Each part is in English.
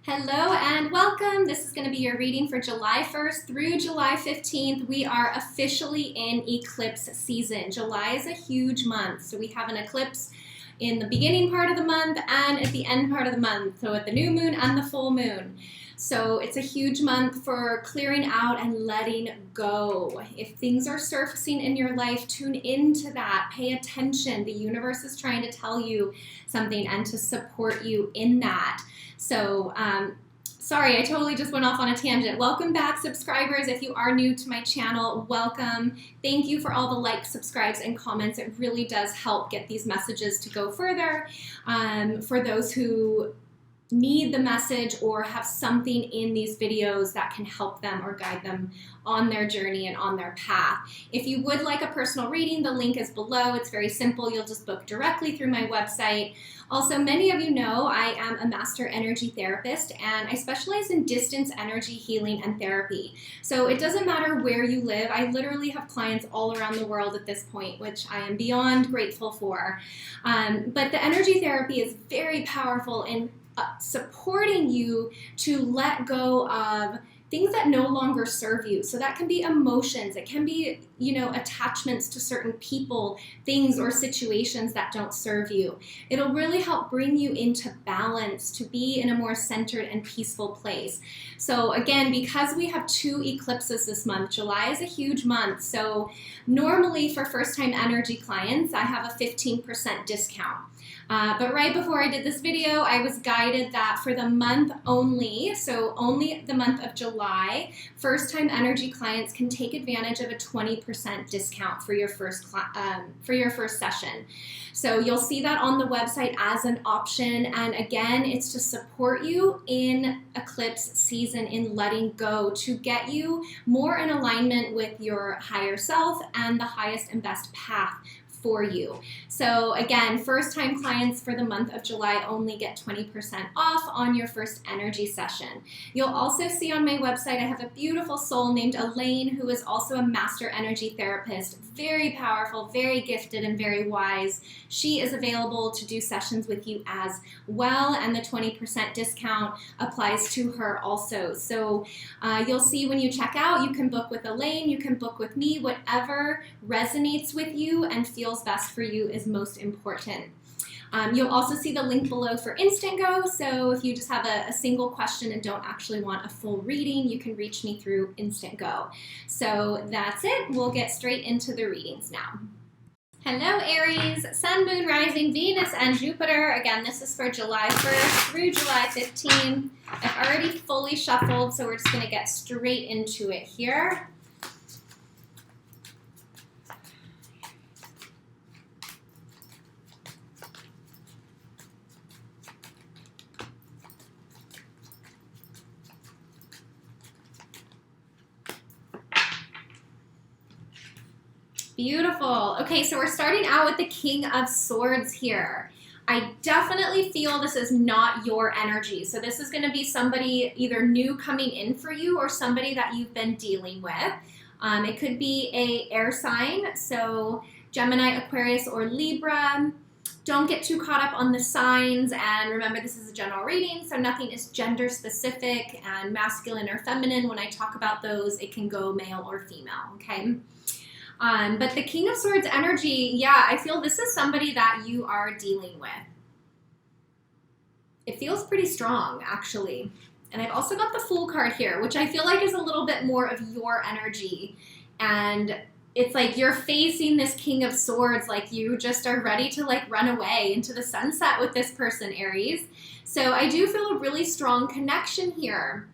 Hello and welcome. This is going to be your reading for July 1st through July 15th. We are officially in eclipse season. July is a huge month, so we have an eclipse in the beginning part of the month and at the end part of the month, so at the new moon and the full moon. So it's a huge month for clearing out and letting go. If things are surfacing in your life, tune into that. Pay attention. The universe is trying to tell you something and to support you in that. So, sorry, I totally just went off on a tangent. Welcome back, subscribers. If you are new to my channel, welcome. Thank you for all the likes, subscribes, and comments. It really does help get these messages to go further. For those who need the message or have something in these videos that can help them or guide them on their journey and on their path. If you would like a personal reading, the link is below. It's very simple. You'll just book directly through my website. Also, many of you know I am a master energy therapist and I specialize in distance energy healing and therapy. So it doesn't matter where you live. I literally have clients all around the world at this point, which I am beyond grateful for. But the energy therapy is very powerful in supporting you to let go of things that no longer serve you. So that can be emotions, it can be, attachments to certain people, things, or situations that don't serve you. It'll really help bring you into balance to be in a more centered and peaceful place. So again, because we have 2 eclipses this month, July is a huge month. So normally for first-time energy clients, I have a 15% discount. But right before I did this video, I was guided that for the month only, so only the month of July, first-time energy clients can take advantage of a 20% discount for your first session. So you'll see that on the website as an option. And again, it's to support you in eclipse season, in letting go, to get you more in alignment with your higher self and the highest and best path for you. So again, first-time clients for the month of July only get 20% off on your first energy session. You'll also see on my website, I have a beautiful soul named Elaine, who is also a master energy therapist, very powerful, very gifted, and very wise. She is available to do sessions with you as well, and the 20% discount applies to her also. So you'll see when you check out, you can book with Elaine, you can book with me, whatever resonates with you and feels best for you is most important. You'll also see the link below for Instantgo, so if you just have a single question and don't actually want a full reading, you can reach me through Instantgo. So that's it. We'll get straight into the readings now. Hello Aries, Sun, Moon, Rising, Venus, and Jupiter. Again, this is for July 1st through July 15th. I've already fully shuffled, so we're just going to get straight into it here. Beautiful. Okay, so we're starting out with the King of Swords here. I definitely feel this is not your energy. So this is going to be somebody either new coming in for you or somebody that you've been dealing with. It could be a air sign, so Gemini, Aquarius, or Libra. Don't get too caught up on the signs, and remember this is a general reading, so nothing is gender specific and masculine or feminine. When I talk about those, it can go male or female, okay? But the King of Swords energy, yeah, I feel this is somebody that you are dealing with. It feels pretty strong, actually. And I've also got the Fool card here, which I feel like is a little bit more of your energy. And it's like you're facing this King of Swords, like you just are ready to run away into the sunset with this person, Aries. So I do feel a really strong connection here.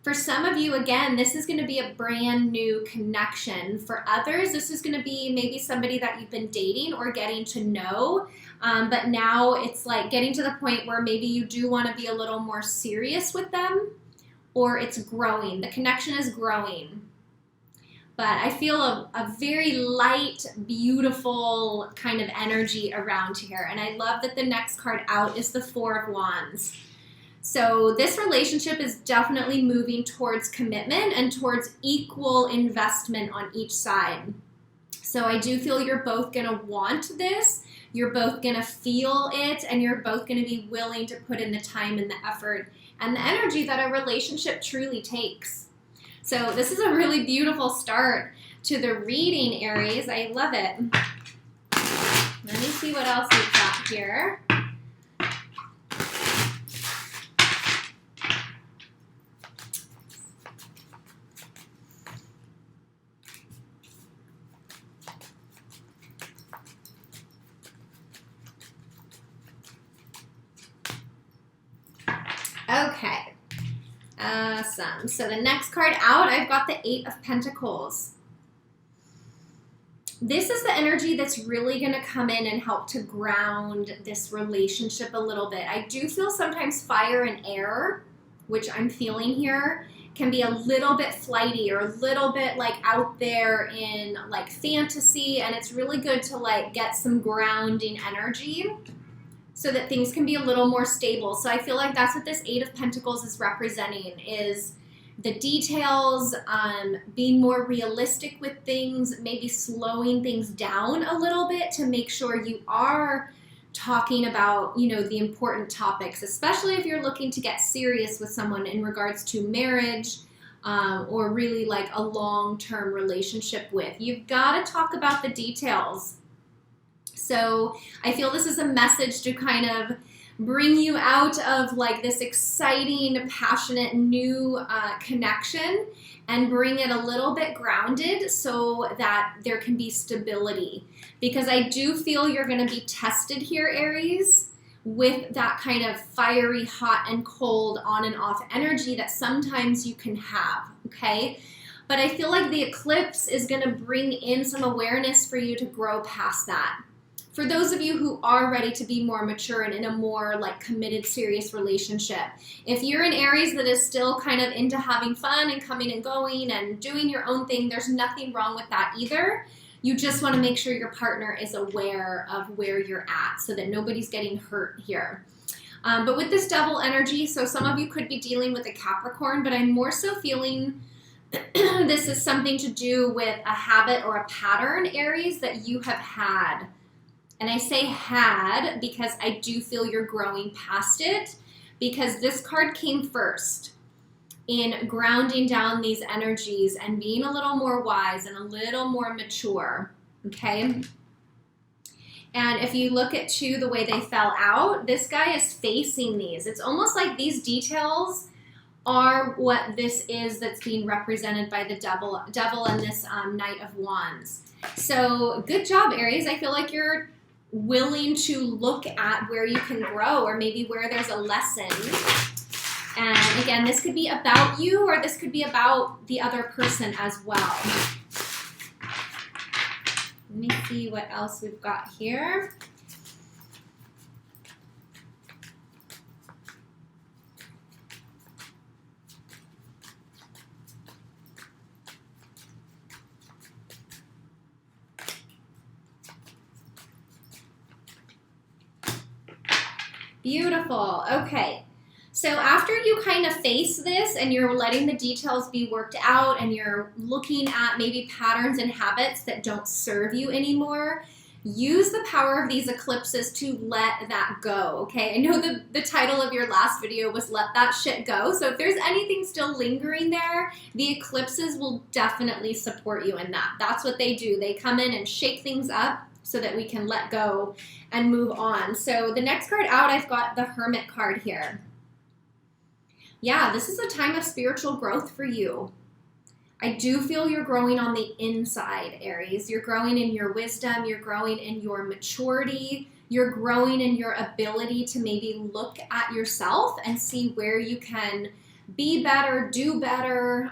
For some of you, again, this is going to be a brand new connection. For others, this is going to be maybe somebody that you've been dating or getting to know, but now it's like getting to the point where maybe you do want to be a little more serious with them, or it's growing. The connection is growing. But I feel a very light, beautiful kind of energy around here. And I love that the next card out is the Four of Wands. So this relationship is definitely moving towards commitment and towards equal investment on each side. So I do feel you're both going to want this You're both going to feel it, and you're both going to be willing to put in the time and the effort and the energy that a relationship truly takes. So this is a really beautiful start to the reading, Aries. I love it. Let me see what else we've got here. Okay, awesome. So the next card out, I've got the Eight of Pentacles. This is the energy that's really going to come in and help to ground this relationship a little bit. I do feel sometimes fire and air, which I'm feeling here, can be a little bit flighty or a little bit like out there in like fantasy, and it's really good to like get some grounding energy so that things can be a little more stable. So I feel like that's what this Eight of Pentacles is representing, is the details, being more realistic with things, maybe slowing things down a little bit to make sure you are talking about, you know, the important topics, especially if you're looking to get serious with someone in regards to marriage, or really like a long-term relationship with. You've got to talk about the details. So I feel this is a message to kind of bring you out of like this exciting, passionate, new connection and bring it a little bit grounded so that there can be stability. Because I do feel you're going to be tested here, Aries, with that kind of fiery, hot and cold, on and off energy that sometimes you can have, okay? But I feel like the eclipse is going to bring in some awareness for you to grow past that. For those of you who are ready to be more mature and in a more like committed, serious relationship, if you're an Aries that is still kind of into having fun and coming and going and doing your own thing, there's nothing wrong with that either. You just want to make sure your partner is aware of where you're at so that nobody's getting hurt here. But with this double energy, so some of you could be dealing with a Capricorn, but I'm more so feeling this is something to do with a habit or a pattern, Aries, that you have had. And I say had because I do feel you're growing past it, because this card came first in grounding down these energies and being a little more wise and a little more mature, okay? And if you look at too the way they fell out, this guy is facing these. It's almost like these details are what this is that's being represented by the devil and this Knight of Wands. So good job, Aries. I feel like you're willing to look at where you can grow or maybe where there's a lesson. And again, this could be about you or this could be about the other person as well. Let me see what else we've got here. Beautiful. Okay. So after you kind of face this and you're letting the details be worked out and you're looking at maybe patterns and habits that don't serve you anymore, use the power of these eclipses to let that go, okay? I know the title of your last video was Let That Shit Go. So if there's anything still lingering there, the eclipses will definitely support you in that. That's what they do. They come in and shake things up so that we can let go and move on. So the next card out, I've got the Hermit card here. Yeah, this is a time of spiritual growth for you. I do feel you're growing on the inside, Aries. You're growing in your wisdom. You're growing in your maturity. You're growing in your ability to maybe look at yourself and see where you can be better, do better,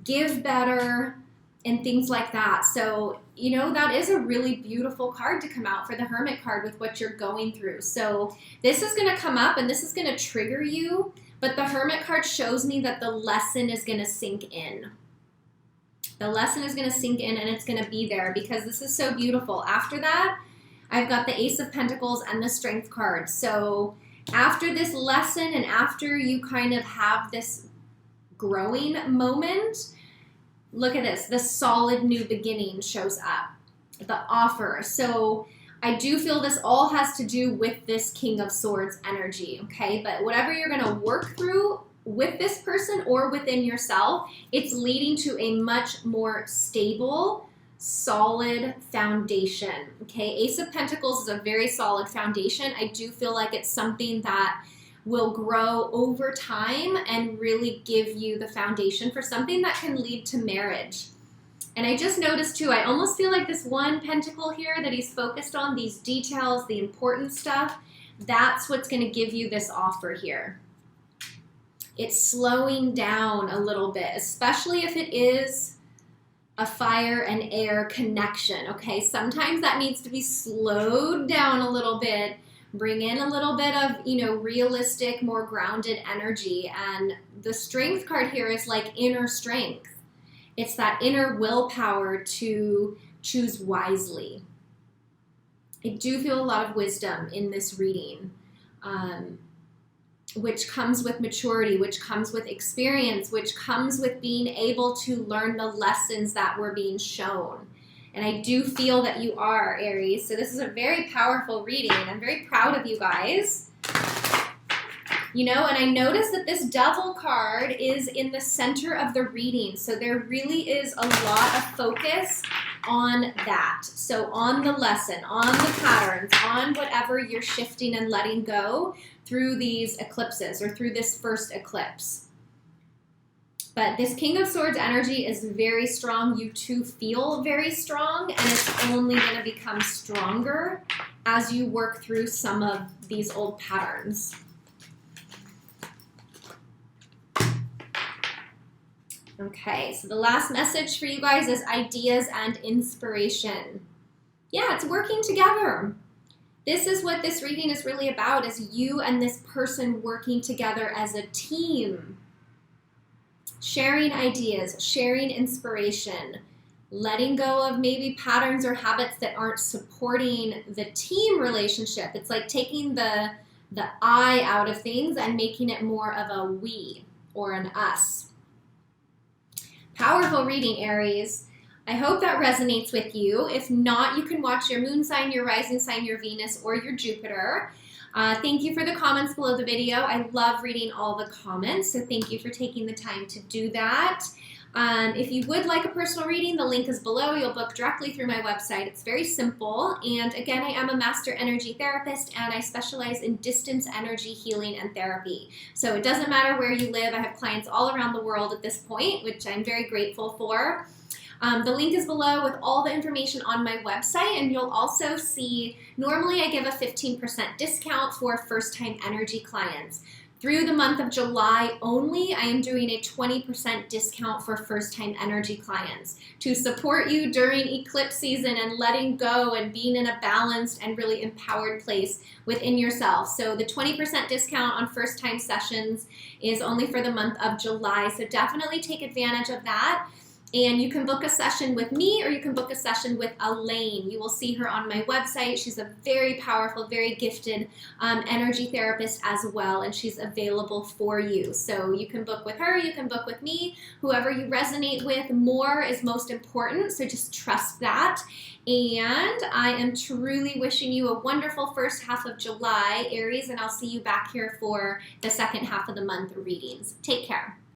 give better, and things like that. So, you know, that is a really beautiful card to come out for the Hermit card with what you're going through. So this is going to come up and this is going to trigger you, but the Hermit card shows me that the lesson is going to sink in. The lesson is going to sink in and it's going to be there because this is so beautiful. After that, I've got the Ace of Pentacles and the Strength card. So after this lesson and after you kind of have this growing moment, look at this. The solid new beginning shows up. The offer. So I do feel this all has to do with this King of Swords energy, okay? But whatever you're going to work through with this person or within yourself, it's leading to a much more stable, solid foundation, okay? Ace of Pentacles is a very solid foundation. I do feel like it's something that will grow over time and really give you the foundation for something that can lead to marriage. And I just noticed too, I almost feel like this one pentacle here that he's focused on, these details, the important stuff, that's what's going to give you this offer here. It's slowing down a little bit, especially if it is a fire and air connection, okay? Sometimes that needs to be slowed down a little bit, bring in a little bit of, realistic, more grounded energy. And the Strength card here is like inner strength. It's that inner willpower to choose wisely. I do feel a lot of wisdom in this reading, which comes with maturity, which comes with experience, which comes with being able to learn the lessons that were being shown. And I do feel that you are, Aries. So this is a very powerful reading. I'm very proud of you guys. And I noticed that this Devil card is in the center of the reading. So there really is a lot of focus on that. So on the lesson, on the patterns, on whatever you're shifting and letting go through these eclipses or through this first eclipse. But this King of Swords energy is very strong. You too feel very strong, and it's only going to become stronger as you work through some of these old patterns. Okay, so the last message for you guys is ideas and inspiration. Yeah, it's working together. This is what this reading is really about, is you and this person working together as a team. Sharing ideas, sharing inspiration, letting go of maybe patterns or habits that aren't supporting the team relationship. It's like taking the I out of things and making it more of a we or an us. Powerful reading, Aries. I hope that resonates with you. If not, you can watch your moon sign, your rising sign, your Venus, or your Jupiter. Thank you for the comments below the video. I love reading all the comments, so thank you for taking the time to do that. If you would like a personal reading, the link is below. You'll book directly through my website. It's very simple. And again, I am a master energy therapist, and I specialize in distance energy healing and therapy. So it doesn't matter where you live. I have clients all around the world at this point, which I'm very grateful for. The link is below with all the information on my website, and you'll also see, normally I give a 15% discount for first-time energy clients. Through the month of July only, I am doing a 20% discount for first-time energy clients to support you during eclipse season and letting go and being in a balanced and really empowered place within yourself. So the 20% discount on first-time sessions is only for the month of July, so definitely take advantage of that. And you can book a session with me, or you can book a session with Elaine. You will see her on my website. She's a very powerful, very gifted energy therapist as well, and she's available for you. So you can book with her, you can book with me, whoever you resonate with. More is most important, so just trust that. And I am truly wishing you a wonderful first half of July, Aries, and I'll see you back here for the second half of the month readings. Take care.